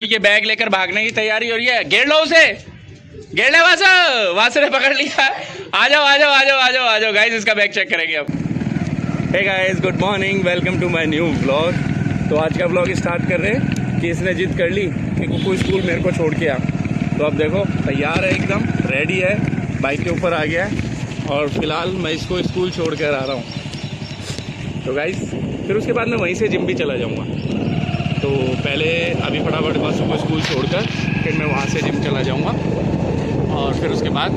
ये बैग लेकर भागने की तैयारी हो रही है। घेर लो उसे, घेर ले वासु ने पकड़ लिया। आ जाओ आ जाओ आ जाओ आ जाओ आ जाओ गाइस, इसका बैग चेक करेंगे अब। Hey guys, good morning, welcome to my new vlog. तो आज का व्लॉग स्टार्ट कर रहे हैं कि इसने जिद कर ली कि कुकू स्कूल मेरे को छोड़ के आ। तो अब देखो तैयार है, एकदम रेडी है, बाइक के ऊपर आ गया है और फिलहाल मैं इसको स्कूल छोड़ कर आ रहा हूँ। तो गाइस फिर उसके बाद मैं वहीं से जिम भी चला जाऊँगा। तो पहले अभी फटाफट वासु को स्कूल छोड़कर फिर मैं वहाँ से जिम चला जाऊँगा और फिर उसके बाद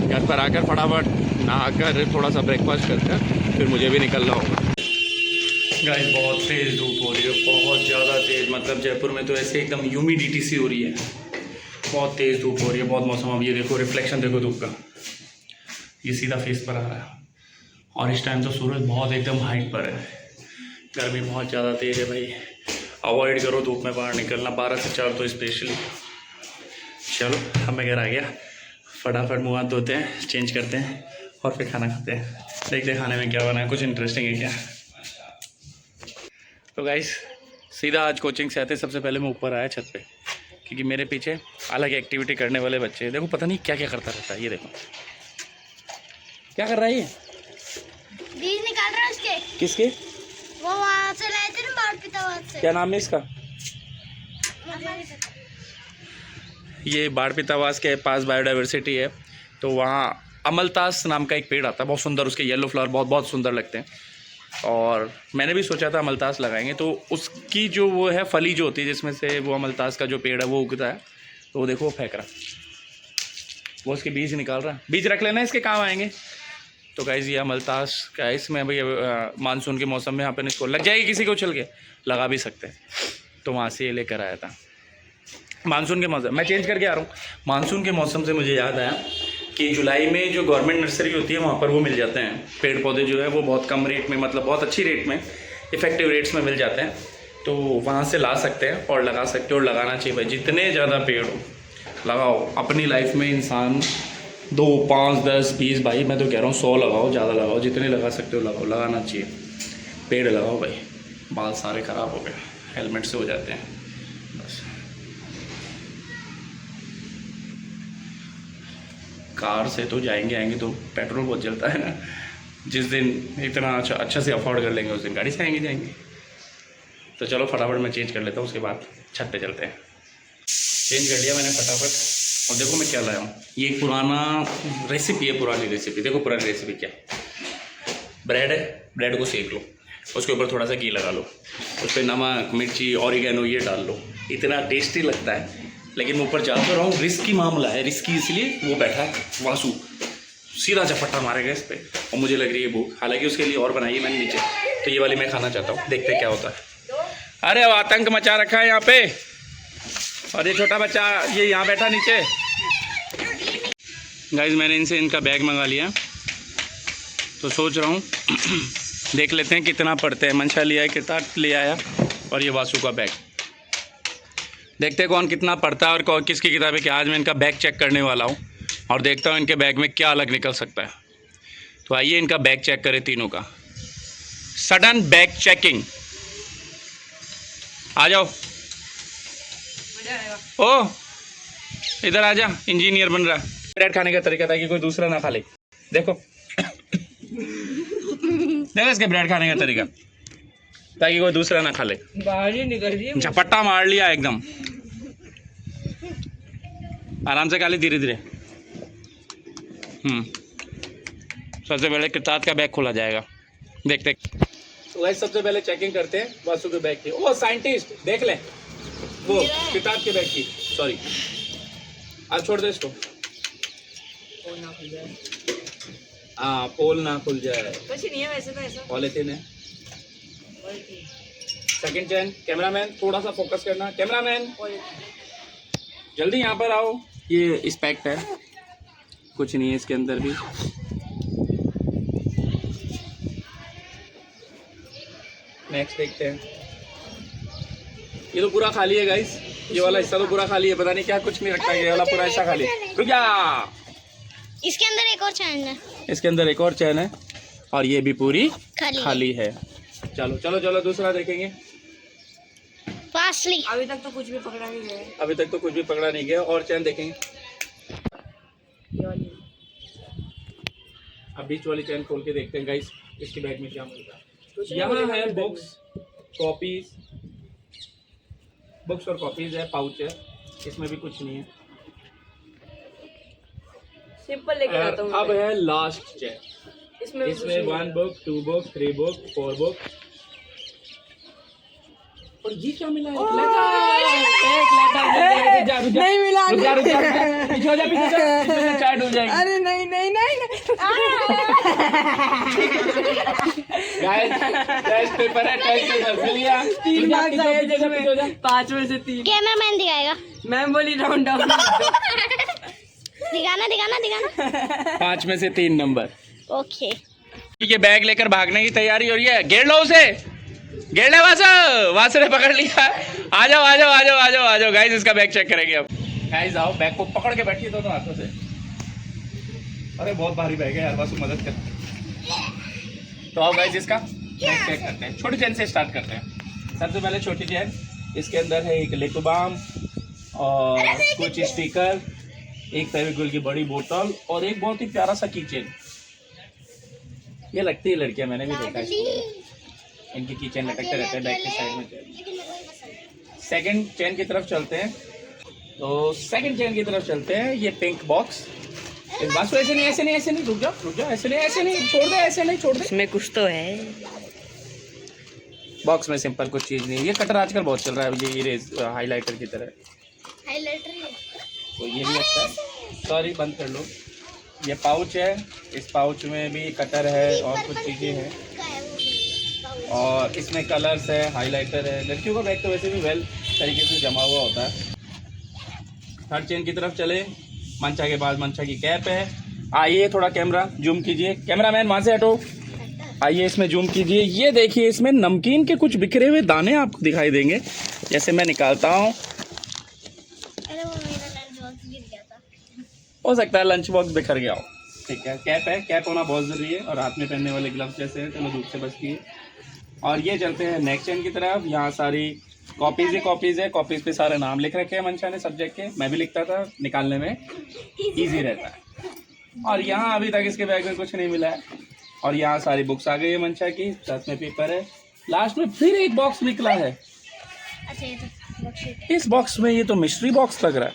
घर पर आकर फटाफट नहाकर थोड़ा सा ब्रेकफास्ट करकर फिर मुझे भी निकलना होगा। गाइस बहुत तेज़ धूप हो रही है, बहुत ज़्यादा तेज़, मतलब जयपुर में तो ऐसे एकदम ह्यूमिडिटी सी हो रही है, बहुत तेज़ धूप हो रही है, बहुत मौसम। अब ये देखो रिफ्लेक्शन देखो धूप का, ये सीधा फेस पर आ रहा है और इस टाइम तो सूरज बहुत एकदम हाइट पर है। गर्मी बहुत ज़्यादा तेज़ है भाई, अवॉइड करो धूप में बाहर निकलना, 12 से 4 तो स्पेशली। चलो अब मैं घर आ गया, फटाफट मुँह हाथ धोते हैं, चेंज करते हैं और फिर खाना खाते हैं। देखते हैं खाने में क्या बना है, कुछ इंटरेस्टिंग है क्या। तो गाइस सीधा आज कोचिंग से आते सबसे पहले मैं ऊपर आया छत पे, क्योंकि मेरे पीछे अलग एक्टिविटी करने वाले बच्चे हैं। देखो पता नहीं क्या क्या करता रहता है, ये देखो क्या कर रहा है ये, बीज निकाल रहा है उसके। किसके? वो वहाँ से लाए थे ना बाढ़ पितावाद से। क्या नाम है इसका? ये बाढ़ पितावास के पास बायोडाइवर्सिटी है, तो वहाँ अमलतास नाम का एक पेड़ आता है, बहुत सुंदर, उसके येलो फ्लावर बहुत बहुत सुंदर लगते हैं। और मैंने भी सोचा था अमलतास लगाएंगे, तो उसकी जो वो है फली जो होती है जिसमें से वो अमलतास का जो पेड़ है वो उगता है, तो वो देखो वो फेंक रहा, वो उसके बीज निकाल रहा, बीज रख लेना इसके काम आएंगे। तो गाइस ये अमलतास का है, इसमें भाई मानसून के मौसम में अपन इसको लग जाएगी, किसी को उछल के लगा भी सकते हैं। तो वहाँ से ये लेकर आया था मानसून के मौसम। मैं चेंज करके आ रहा हूँ, मानसून के मौसम से मुझे याद आया कि जुलाई में जो गवर्नमेंट नर्सरी होती है वहाँ पर वो मिल जाते हैं पेड़ पौधे जो है वो बहुत कम रेट में, मतलब बहुत अच्छी रेट में, इफेक्टिव रेट्स में मिल जाते हैं। तो वहाँ से ला सकते हैं और लगा सकते हो, और लगाना चाहिए भाई, जितने ज़्यादा पेड़ हो लगाओ अपनी लाइफ में। इंसान 2, 5, 10, 20, भाई मैं तो कह रहा हूँ 100 लगाओ, ज़्यादा लगाओ, जितने लगा सकते हो लगाओ, लगाना चाहिए। पेड़ लगाओ भाई, बाल सारे ख़राब हो गए, हेलमेट से हो जाते हैं बस। कार से तो जाएंगे आएंगे तो पेट्रोल बहुत जलता है ना, जिस दिन इतना अच्छा से अफोर्ड कर लेंगे उस दिन गाड़ी से आएंगे जाएंगे। तो चलो फटाफट मैं चेंज कर लेता हूँ, उसके बाद छत पे चलते हैं। चेंज कर लिया मैंने फटाफट, और देखो मैं क्या लाया हूँ, ये एक पुराना रेसिपी है, पुरानी रेसिपी। देखो पुरानी रेसिपी क्या, ब्रेड है, ब्रेड को सेक लो, उसके ऊपर थोड़ा सा घी लगा लो, उस पर नमक, मिर्ची, ऑरिगेनो ये डाल लो, इतना टेस्टी लगता है। लेकिन मैं ऊपर जा तो रहा हूँ, रिस्की मामला है, रिस्की इसलिए वो बैठा है वासु, सीधा झपट्टा मारेगा इस पर, और मुझे लग रही है भूख, हालांकि उसके लिए और बनाई है मैंने नीचे, तो ये वाली मैं खाना चाहता हूँ, देखते क्या होता है। अरे आतंक मचा रखा है यहाँ पे, और ये छोटा बच्चा ये यहाँ बैठा नीचे। गाइस मैंने इनसे इनका बैग मंगा लिया, तो सोच रहा हूँ देख लेते हैं कितना पड़ते हैं। मंशा लिया है, किताब ले आया, और ये वासु का बैग, देखते हैं कौन कितना पड़ता है और कौन किसकी किताब है। क्या आज मैं इनका बैग चेक करने वाला हूँ और देखता हूँ इनके बैग में क्या अलग निकल सकता है। तो आइए इनका बैग चेक करें तीनों का, सडन बैग चेकिंग। आ जाओ, ओ इधर आ जा, इंजीनियर बन रहा। ब्रेड खाने का तरीका था कि कोई दूसरा ना खा ले, देखो देखो इसके ब्रेड खाने का तरीका, ताकि कोई दूसरा ना खा ले। बाहर ही निकल रही है, झपट्टा मार लिया एकदम, आराम से खा ली, धीरे धीरे। सबसे पहले किताब का बैग खोला जाएगा, देखते। तो वैसे सबसे पहले चेकिंग करते हैं वासु के बैग की। ओ साइंटिस्ट देख ले वो किताब के बैग की, सॉरी आज छोड़ दे इसको, हाँ पोल ना खुल जाए, कुछ नहीं है वैसे तो, ऐसा पॉलिथीन है। सेकंड चैन, कैमरामैन थोड़ा सा फोकस करना, कैमरामैन जल्दी यहाँ पर आओ। ये इस्पेक्ट है, कुछ नहीं है इसके अंदर भी। नेक्स्ट देखते हैं, ये तो पूरा खाली है गाइस, ये वाला हिस्सा तो पूरा खाली है, पता नहीं क्या कुछ नहीं रखा है, ये वाला पूरा हिस्सा खाली। रुक जा, इसके अंदर एक और चैन है, इसके अंदर एक और चैन है, और ये भी पूरी खाली है। चलो चलो चलो दूसरा देखेंगे। फास्टली। अभी तक तो कुछ भी पकड़ा नहीं गया है। अभी तक तो कुछ भी पकड़ा नहीं गया। और चैन देखेंगे, ये वाली अब बीच वाली चैन खोल के देखते हैं गाइस इसके बैग में क्या मिलता कुछ है। नहीं यहाँ मिलेगा है इस बैग बुक्स कॉपीज, बुक्स और कॉपीज है, पाउच है, इसमें भी कुछ नहीं है। सिंपल लेके आता हूँ अब है लास्ट चैन, इसमें भी कुछ इसमें नहीं 1 बुक 2 बुक 3 बुक 4 बुक। और ये क्या मिला है? एक लेटर नहीं मिला। रुक जा पीछे हो जा चाय डूब जाएगी। अरे नहीं नहीं नहीं गाइस टेस्ट पेपर है, टेस्ट पेपर मिल गया। 3 मार्क्स आए पीछे हो जिसमें जा। 5 में से 3। कैमरामैन दिखाएगा। मैम बोली राउंड डाउन। दिखाना दिखाना दिखाना। 5 में से 3 नंबर। ओके। ये बैग लेकर भागने की तैयारी हो रही है। घेर लो उसे, घेर ले वासु ने पकड़ लिया। आ जाओ आ जाओ आ जाओ आ जाओ आ जाओ गाइस, इसका बैग चेक करेंगे अब। गाइस आओ, बैग को पकड़ के बैठिए दोनों हाथों से। अरे बहुत भारी बैग है यार, वासु मदद कर। तो आओ गाइस इसका बैग चेक करते हैं। छोटी चैन से स्टार्ट करते हैं। सबसे पहले छोटी चैन, इसके अंदर है एक लिप बाम और कुछ स्टिकर, एक फेविकोल की बड़ी बोतल और एक बहुत ही प्यारा सा की चेन। ये लगती है लड़कियां, मैंने भी देखा है इनकी की चेन लटकते रहते हैं बैग के साइड में। सेकंड चेन की तरफ चलते हैं। तो सेकंड चेन की तरफ चलते हैं। ये पिंक बॉक्स, इस बात ऐसे नहीं ऐसे नहीं ऐसे नहीं, रुक जाओ ऐसे नहीं छोड़ दे, ऐसे नहीं छोड़ दे। इसमें कुछ तो है बॉक्स में सिंपल कुछ चीज़ नहीं है। ये कटर आजकल बहुत चल रहा है, ये इरेज हाईलाइटर की तरह। हाइलाइटर तो ये भी अच्छा है। सॉरी बंद कर लो। ये पाउच है, इस पाउच में भी कटर है और कुछ चीज़ें हैं। और इसमें कलर्स है, हाइलाइटर है। लड़कियों का बैग तो वैसे भी वेल तरीके से जमा हुआ होता है। थर्ड चेन की तरफ चले। मंचा के बाद मंचा की कैप है। आइए थोड़ा कैमरा जूम कीजिए, कैमरामैन वहाँ से हटो। आइए इसमें जूम कीजिए। ये देखिए इसमें नमकीन के कुछ बिखरे हुए दाने आपको दिखाई देंगे। जैसे मैं निकालता हूँ, अरे वो मेरा लंच बॉक्स गिर गया था। हो सकता है लंच बॉक्स बिखर गया हो। ठीक है, कैप है, कैप होना बहुत ज़रूरी है। और हाथ में पहनने वाले ग्लव्स जैसे हैं, चलो धूप से बचती है। और ये चलते हैं नेक्स्ट चेन की तरफ। यहाँ सारी कॉपीज़ है। कॉपीज़ पे सारे नाम लिख रखे हैं मंशा ने सब्जेक्ट के। मैं भी लिखता था, निकालने में ईजी रहता है। और यहाँ अभी तक इसके बैग में कुछ नहीं मिला है। और यहाँ सारी बुक्स आ गई है मंशा की, साथ में पेपर है। लास्ट में फिर एक बॉक्स निकला है। अच्छा ये तो बॉक्स इस बॉक्स में ये तो मिस्ट्री बॉक्स लग रहा है।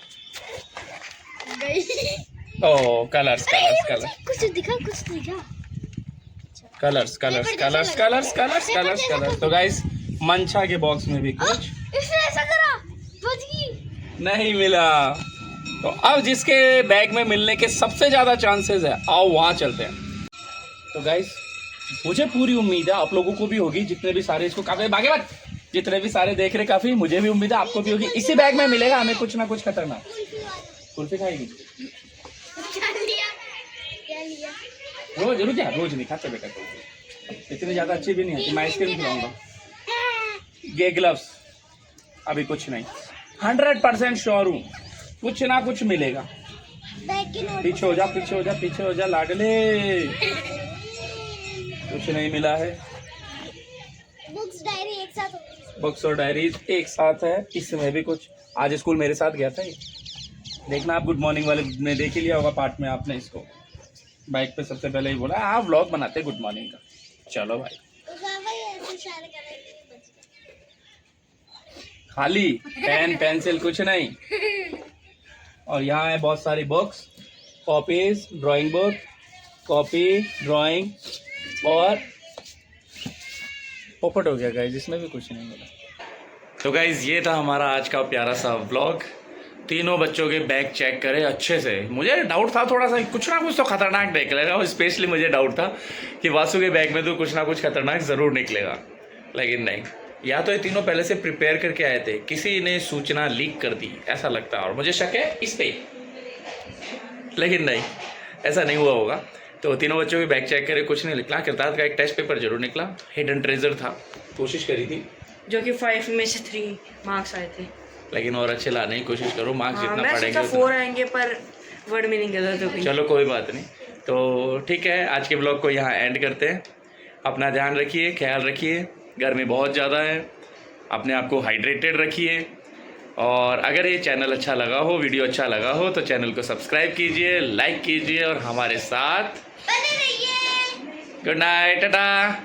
ओह कलर्स कुछ दिखा कलर्स। तो गाइस मंशा के बॉक्स में भी कुछ इसने ऐसा करा, बच गई। नहीं मिला। तो अब जिसके बैग में मिलने के सबसे ज़्यादा चांसेस है, आओ वहाँ चलते हैं। तो गाइस मुझे पूरी उम्मीद है आप लोगों को भी होगी, जितने भी सारे इसको काफी भागे मत, जितने भी सारे देख रहे काफी, मुझे भी उम्मीद है आपको भी होगी। इसी बैग में मिलेगा हमें कुछ ना कुछ खतरनाक। कुल्फी खाएगी? क्या लिया? रोज नहीं खाते बेटा कुल्फी, इतनी ज्यादा अच्छी भी नहीं है। मैं आइसक्रीम खिलाऊंगा। ये ग्लव्स अभी कुछ नहीं, 100% श्योर हूँ कुछ ना कुछ मिलेगा। बैग की नोट पीछे हो जा लाडले। कुछ नहीं मिला है। बुक्स डायरी एक साथ होगी। बुक्स और डायरीज एक साथ है। इसमें भी कुछ, आज स्कूल मेरे साथ गया था ये। देखना आप गुड मॉर्निंग वाले में देख ही लिया होगा पार्ट में आपने इसको। बाइक पे सबसे पहले ही बोला आप व्लॉग बनाते गुड मॉर्निंग का। चलो भाई खाली पेन पेंसिल कुछ नहीं। और यहाँ है बहुत सारी books, copies, drawing book, copy, drawing और पोपट हो गया गाइस, इसमें भी कुछ नहीं मिला। तो गाइस ये था हमारा आज का प्यारा सा व्लॉग। तीनों बच्चों के बैग चेक करे अच्छे से। मुझे डाउट था थोड़ा सा कुछ ना कुछ तो खतरनाक निकलेगा, और स्पेशली मुझे डाउट था कि वासु के बैग में तो कुछ ना कुछ खतरनाक ज़रूर निकलेगा, लेकिन नहीं। या तो ये तीनों पहले से प्रिपेयर करके आए थे, किसी ने सूचना लीक कर दी ऐसा लगता है, और मुझे शक है इस पे, लेकिन नहीं ऐसा नहीं हुआ होगा। तो तीनों बच्चों के बैग चेक करे, कुछ नहीं निकला। किरदार का एक टेस्ट पेपर जरूर निकला, हिडन ट्रेजर था, कोशिश करी थी, जो कि 5 में से 3 मार्क्स आए थे, लेकिन और अच्छे लाने की कोशिश करो। मार्क्स जितना मैं पड़ेंगे सोचा 4 आएंगे, पर वर्ड मीनिंग गलत हो गई। चलो कोई बात नहीं। तो ठीक है, आज के ब्लॉग को यहाँ एंड करते हैं। अपना ध्यान रखिए, ख्याल रखिए, गर्मी बहुत ज़्यादा है, अपने आप को हाइड्रेटेड रखिए। और अगर ये चैनल अच्छा लगा हो, वीडियो अच्छा लगा हो, तो चैनल को सब्सक्राइब कीजिए, लाइक कीजिए और हमारे साथ बने रहिए। Good night, Tata.